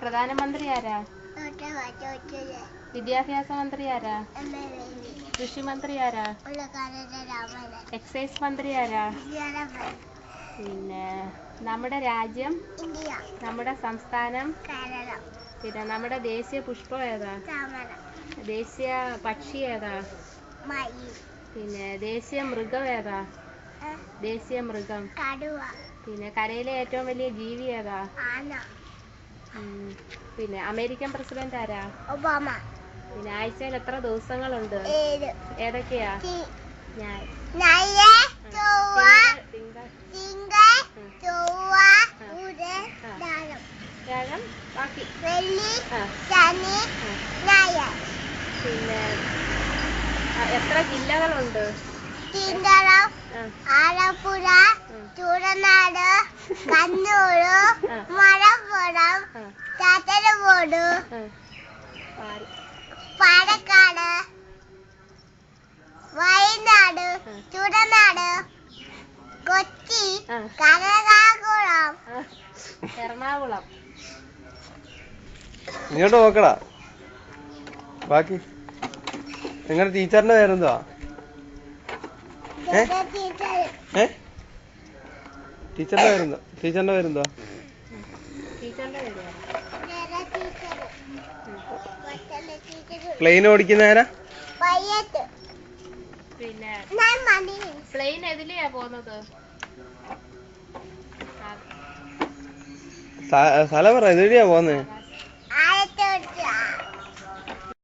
പ്രധാനമന്ത്രി ആരാ? വിദ്യാഭ്യാസ മന്ത്രി ആരാ? കൃഷി മന്ത്രി ആരാ? എക്സൈസ് മന്ത്രി ആരാ? പിന്നെ നമ്മുടെ രാജ്യം, നമ്മുടെ സംസ്ഥാനം, പിന്നെ നമ്മുടെ ദേശീയ പുഷ്പം ഏതാ? ദേശീയ പക്ഷി ഏതാ? പിന്നെ ദേശീയ മൃഗം ഏതാ? ദേശീയ മൃഗം പിന്നെ കരയിലെ ഏറ്റവും വലിയ ജീവി ഏതാ? പിന്നെ അമേരിക്കൻ പ്രസിഡന്റ് ആരാ? ഒബാമ. പിന്നെ ആഴ്ചയിൽ എത്ര ദിവസങ്ങളുണ്ട്? ഏതൊക്കെയാ? വ്യാഴം, ബാക്കി പിന്നെ എത്ര ജില്ലകളുണ്ട്? ആലപ്പുഴ, ചൂടനാട്, കണ്ണൂർ, മലപ്പുറം, കാസർഗോഡ്, പാലക്കാട്, വയനാട്, ചൂടനാട്, കൊച്ചി, കനകാകുളം, എറണാകുളം. ഇങ്ങോട്ട് നോക്കടാ. ബാക്കി നിങ്ങളുടെ ടീച്ചറിന്റെ പേരെന്തുവാ? ടീച്ചറിന്റെ പേരെന്തുവാ? പ്ലെയിൻ ഓടിക്കുന്ന ആരാ? പിന്നെ പ്ലെയിൻ എതിലെയാ പോകുന്നത്? സ്ഥലം പറ, എതിലെയാ പോകുന്നത്?